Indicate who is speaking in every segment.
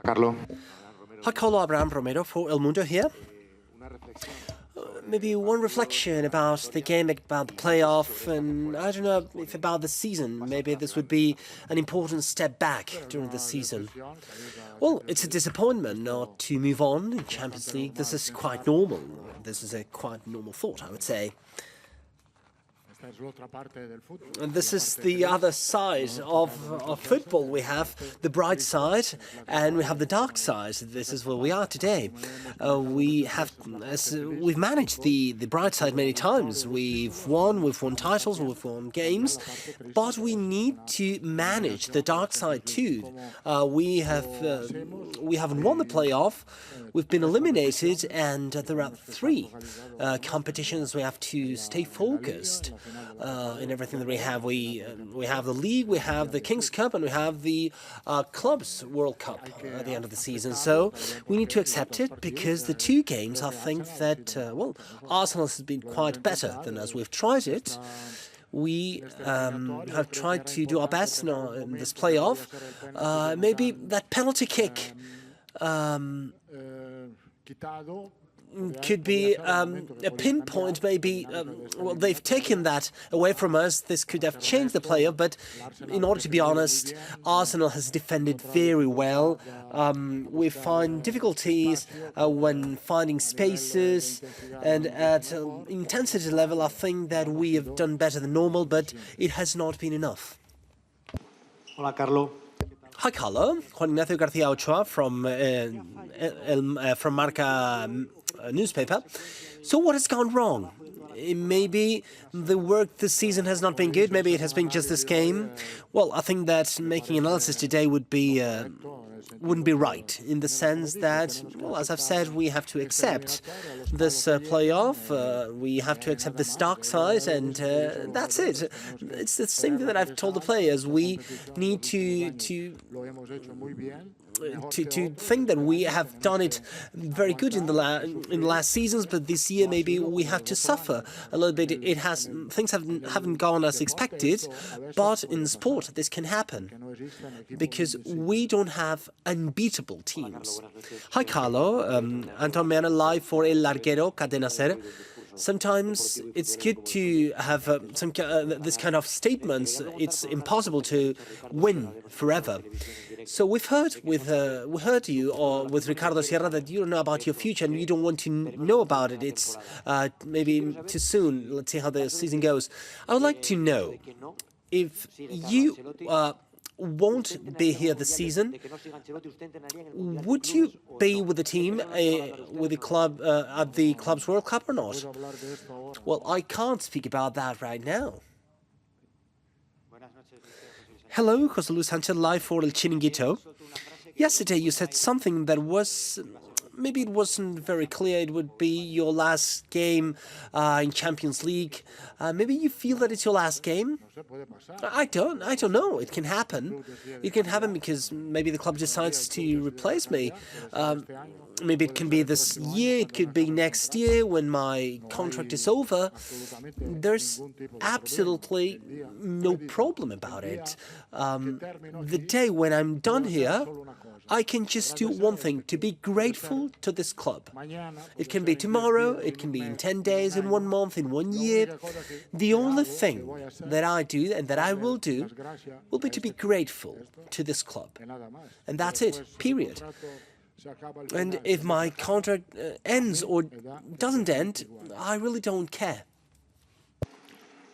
Speaker 1: Carlo.
Speaker 2: Hi, Carlo Abraham Romero for El Mundo here. Maybe one reflection about the game, about the playoff, and I don't know if about the season. Maybe this would be an important step back during the season. Well, it's a disappointment not to move on in Champions League. This is quite normal. This is a quite normal thought, I would say. And this is the other side of football. We have the bright side and we have the dark side. This is where we are today. We've managed the bright side many times. We've won titles, we've won games, but we need to manage the dark side too. We haven't won the playoff. We've been eliminated, and there are three competitions we have to stay focused in everything that we have. We have the league, we have the King's Cup, and we have the Clubs World Cup at the end of the season. So we need to accept it, because the two games, I think that, Arsenal has been quite better than us. We've tried it. We have tried to do our best in this playoff. Maybe that penalty kick could be a pinpoint, maybe. Well, they've taken that away from us. This could have changed the player, but in order to be honest, Arsenal has defended very well. We find difficulties when finding spaces, and at intensity level, I think that we have done better than normal, but it has not been enough.
Speaker 3: Hola, Carlo.
Speaker 2: Hi, Carlo. Juan Ignacio García Ochoa from Marca newspaper. So what has gone wrong? Maybe the work this season has not been good. Maybe it has been just this game. Well, I think that making analysis today wouldn't be right, in the sense that, well, as I've said, we have to accept this playoff. We have to accept this dark side, and that's it. It's the same thing that I've told the players. We need to think that we have done it very good in the last seasons, but this year maybe we have to suffer a little bit. Things haven't gone as expected, but in sport this can happen, because we don't have unbeatable teams. Hi, Carlo. Anton Meana, live for El Larguero, Cadena Ser. Sometimes it's good to have this kind of statements. It's impossible to win forever. So we've heard you, or with Ricardo Sierra, that you don't know about your future and you don't want to know about it. It's maybe too soon. Let's see how the season goes. I would like to know if you won't be here this season, would you be with the team, with the club, at the Clubs World Cup or not? Well, I can't speak about that right now. Hello, José Luis Sánchez, live for El Chiringuito. Yesterday you said something that was, maybe it wasn't very clear. It would be your last game in Champions League. Maybe you feel that it's your last game? I don't know. It can happen. It can happen because maybe the club decides to replace me. Maybe it can be this year, it could be next year when my contract is over. There's absolutely no problem about it. The day when I'm done here, I can just do one thing: to be grateful to this club. It can be tomorrow, it can be in 10 days, in 1 month, in 1 year. The only thing that I do and that I will do will be to be grateful to this club. And that's it, period. And if my contract ends or doesn't end, I really don't care.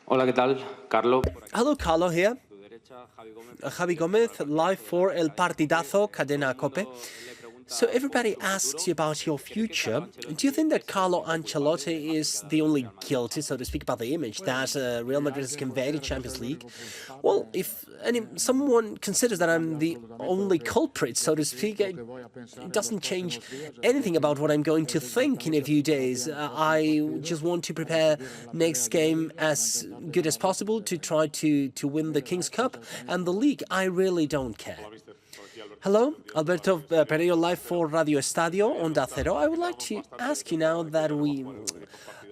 Speaker 4: Hola, ¿qué tal? Carlo.
Speaker 2: Hello, Carlo here. Javi Gómez, live for El Partidazo, Cadena Cope. So everybody asks you about your future. Do you think that Carlo Ancelotti is the only guilty, so to speak, about the image that Real Madrid has conveyed in Champions League? Well, if someone considers that I'm the only culprit, so to speak, it doesn't change anything about what I'm going to think in a few days. I just want to prepare next game as good as possible to try to win the King's Cup and the league. I really don't care. Hello, Alberto Pereiro, live for Radio Estadio, Onda Cero. I would like to ask you, now that we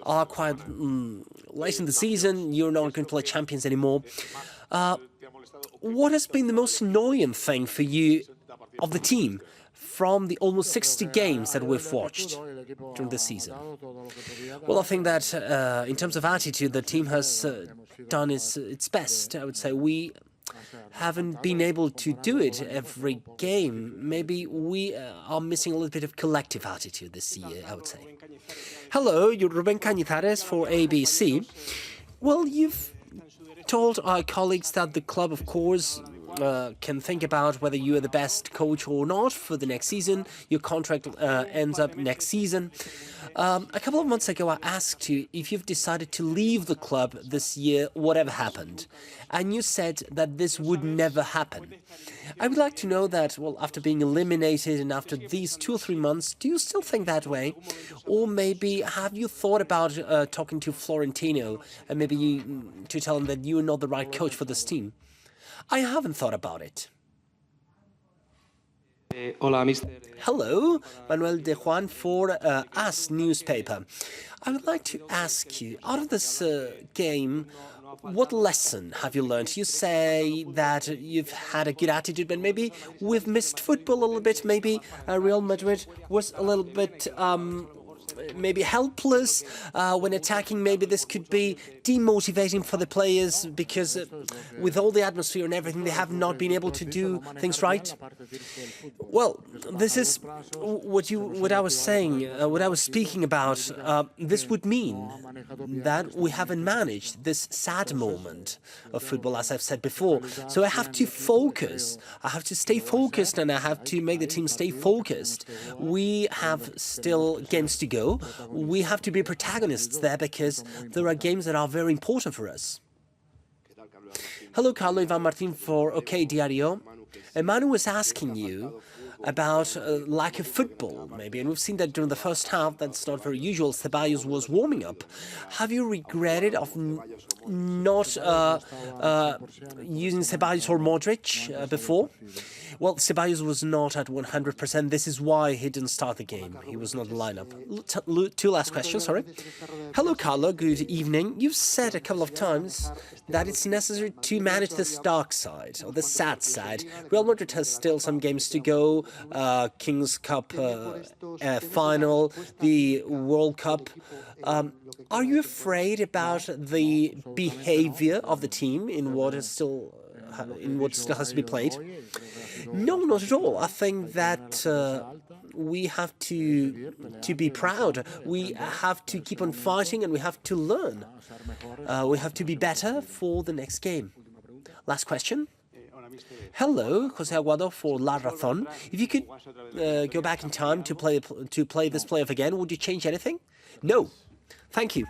Speaker 2: are quite late in the season, you're not going to play Champions anymore, what has been the most annoying thing for you of the team from the almost 60 games that we've watched during this season? Well, I think that in terms of attitude, the team has done its best. I would say we haven't been able to do it every game. Maybe we are missing a little bit of collective attitude this year, I would say. Hello, you're Ruben Cañizares for ABC. Well, you've told our colleagues that the club, of course, can think about whether you are the best coach or not for the next season. Your contract ends up next season. A couple of months ago, I asked you if you've decided to leave the club this year, whatever happened. And you said that this would never happen. I would like to know that, well, after being eliminated and after these 2 or 3 months, do you still think that way? Or maybe have you thought about talking to Florentino and maybe to tell him that you're not the right coach for this team? I haven't thought about it.
Speaker 4: Hola, Mr.
Speaker 2: Hello, Manuel de Juan for Us newspaper. I would like to ask you, out of this game, what lesson have you learned? You say that you've had a good attitude, but maybe we've missed football a little bit. Maybe Real Madrid was a little bit maybe helpless when attacking. Maybe this could be demotivating for the players because with all the atmosphere and everything, they have not been able to do things right. Well, this is what I was saying, what I was speaking about. This would mean that we haven't managed this sad moment of football, as I've said before. So I have to focus. I have to stay focused, and I have to make the team stay focused. We have still games to go. We have to be protagonists there because there are games that are very important for us. Hello, Carlo Ivan Martin for OK Diario. Manu was asking you about lack of football, maybe, and we've seen that during the first half. That's not very usual. Ceballos was warming up. Have you regretted of not using Ceballos or Modric before? Well, Ceballos was not at 100%. This is why he didn't start the game. He was not in the lineup. 2 last questions, sorry. Hello, Carlo. Good evening. You've said a couple of times that it's necessary to manage this dark side, or the sad side. Real Madrid has still some games to go. King's Cup final, the World Cup. Are you afraid about the behavior of the team in what still has to be played? No, not at all. I think that we have to be proud. We have to keep on fighting, and we have to learn. We have to be better for the next game. Last question. Hello, Jose Aguado for La Razón. If you could go back in time to play this playoff again, would you change anything? No. Thank you.